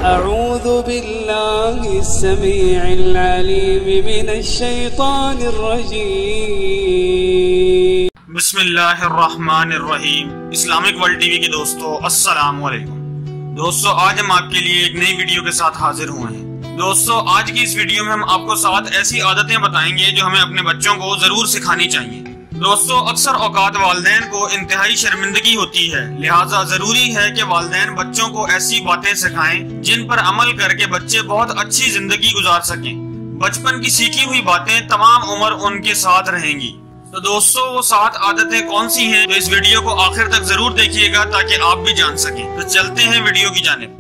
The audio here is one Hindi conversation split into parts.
अऊज़ु बिल्लाहि समीइल अलीम मिनश्शैतानिर रजीम। बिस्मिल्लाहिर्रहमानिर्रहीम। इस्लामिक वर्ल्ड टीवी के दोस्तों अस्सलाम वालेकुम। दोस्तों आज हम आपके लिए एक नई वीडियो के साथ हाजिर हुए हैं। दोस्तों आज की इस वीडियो में हम आपको 7 ऐसी आदतें बताएंगे जो हमें अपने बच्चों को जरूर सिखानी चाहिए। दोस्तों अक्सर औकात वालिदैन को इंतहाई शर्मिंदगी होती है, लिहाजा जरूरी है कि वालिदैन बच्चों को ऐसी बातें सिखाएं जिन पर अमल करके बच्चे बहुत अच्छी जिंदगी गुजार सकें। बचपन की सीखी हुई बातें तमाम उम्र उनके साथ रहेंगी। तो दोस्तों वो 7 आदतें कौन सी हैं, तो इस वीडियो को आखिर तक जरूर देखिएगा ताकि आप भी जान सकें। तो चलते हैं वीडियो की जानिब,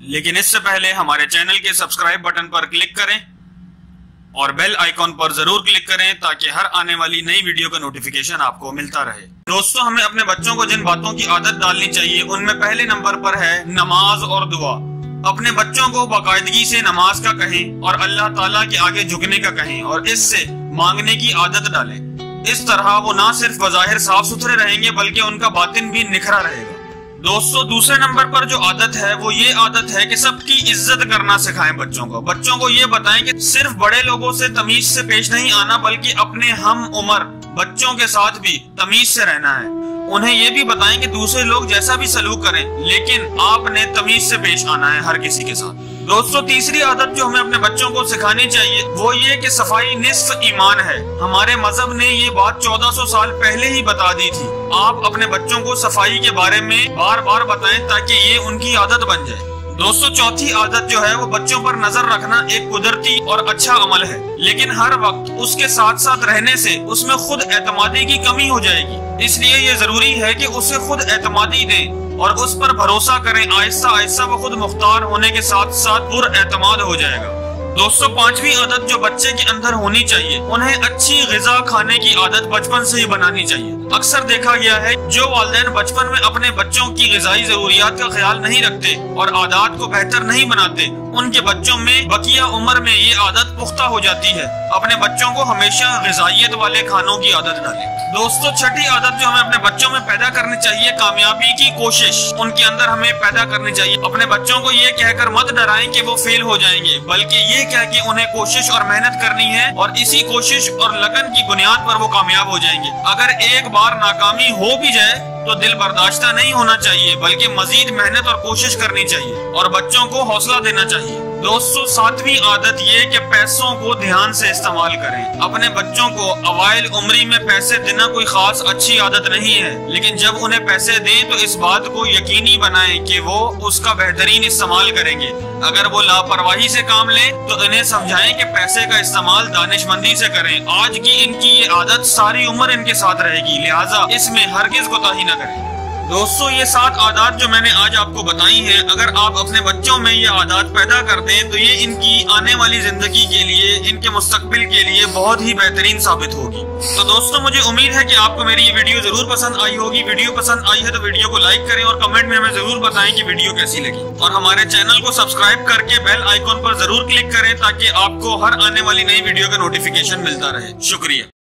लेकिन इससे पहले हमारे चैनल के सब्सक्राइब बटन पर क्लिक करें और बेल आइकॉन पर जरूर क्लिक करें ताकि हर आने वाली नई वीडियो का नोटिफिकेशन आपको मिलता रहे। दोस्तों हमें अपने बच्चों को जिन बातों की आदत डालनी चाहिए उनमें पहले नंबर पर है नमाज और दुआ। अपने बच्चों को बाकायदगी से नमाज का कहें और अल्लाह ताला के आगे झुकने का कहें और इससे मांगने की आदत डालें। इस तरह वो ना सिर्फ बज़ाहिर साफ सुथरे रहेंगे बल्कि उनका बातिन भी निखरा रहेगा। दोस्तों दूसरे नंबर पर जो आदत है वो ये आदत है कि सबकी इज्जत करना सिखाएं बच्चों को। बच्चों को ये बताएं कि सिर्फ बड़े लोगों से तमीज से पेश नहीं आना बल्कि अपने हम उम्र बच्चों के साथ भी तमीज से रहना है। उन्हें ये भी बताएं कि दूसरे लोग जैसा भी सलूक करें लेकिन आपने तमीज से पेश आना है हर किसी के साथ। दोस्तों तीसरी आदत जो हमें अपने बच्चों को सिखानी चाहिए वो ये कि सफाई निस्फ ईमान है। हमारे मजहब ने ये बात 1400 साल पहले ही बता दी थी। आप अपने बच्चों को सफाई के बारे में बार बार बताएं ताकि ये उनकी आदत बन जाए। दोस्तों चौथी आदत जो है वो बच्चों पर नजर रखना एक कुदरती और अच्छा अमल है, लेकिन हर वक्त उसके साथ साथ रहने से उसमें खुद एतमादी की कमी हो जाएगी। इसलिए ये जरूरी है कि उसे खुद एतमादी दें और उस पर भरोसा करें। आहिस्ता आहिस्ता वो खुद मुख्तार होने के साथ साथ पुरएतमाद हो जाएगा। दोस्तों पांचवी आदत जो बच्चे के अंदर होनी चाहिए, उन्हें अच्छी ग़िज़ा खाने की आदत बचपन से ही बनानी चाहिए। अक्सर देखा गया है जो वालिदैन बचपन में अपने बच्चों की ग़िज़ाई ज़रूरियात का ख्याल नहीं रखते और आदत को बेहतर नहीं बनाते, उनके बच्चों में बकिया उम्र में ये आदत पुख्ता हो जाती है। अपने बच्चों को हमेशा ग़िज़ाइयत वाले खानों की आदत डालें। दोस्तों छठी आदत जो हमें अपने बच्चों में पैदा करनी चाहिए, कामयाबी की कोशिश उनके अंदर हमें पैदा करनी चाहिए। अपने बच्चों को ये कहकर मत डराएं कि वो फेल हो जाएंगे, बल्कि ये कह के उन्हें कोशिश और मेहनत करनी है और इसी कोशिश और लगन की बुनियाद पर वो कामयाब हो जाएंगे। अगर एक बार नाकामी हो भी जाए तो दिल बर्दाश्ता नहीं होना चाहिए बल्कि मजीद मेहनत और कोशिश करनी चाहिए और बच्चों को हौसला देना चाहिए। दोस्तों सातवीं आदत ये कि पैसों को ध्यान से इस्तेमाल करें। अपने बच्चों को अवाइल उम्री में पैसे देना कोई खास अच्छी आदत नहीं है, लेकिन जब उन्हें पैसे दें तो इस बात को यकीनी बनाएं कि वो उसका बेहतरीन इस्तेमाल करेंगे। अगर वो लापरवाही से काम लें तो इन्हें समझाएं कि पैसे का इस्तेमाल दानिशमंदी से करें। आज की इनकी ये आदत सारी उम्र इनके साथ रहेगी, लिहाजा इसमें हरगिज कोताही न करें। दोस्तों ये 7 आदत जो मैंने आज आपको बताई हैं, अगर आप अपने बच्चों में ये आदत पैदा कर दें तो ये इनकी आने वाली जिंदगी के लिए, इनके मुस्तकबिल के लिए बहुत ही बेहतरीन साबित होगी। तो दोस्तों मुझे उम्मीद है कि आपको मेरी ये वीडियो जरूर पसंद आई होगी। वीडियो पसंद आई है तो वीडियो को लाइक करें और कमेंट में हमें जरूर बताएं कि वीडियो कैसी लगी और हमारे चैनल को सब्सक्राइब करके बेल आइकॉन पर जरूर क्लिक करें ताकि आपको हर आने वाली नई वीडियो का नोटिफिकेशन मिलता रहे। शुक्रिया।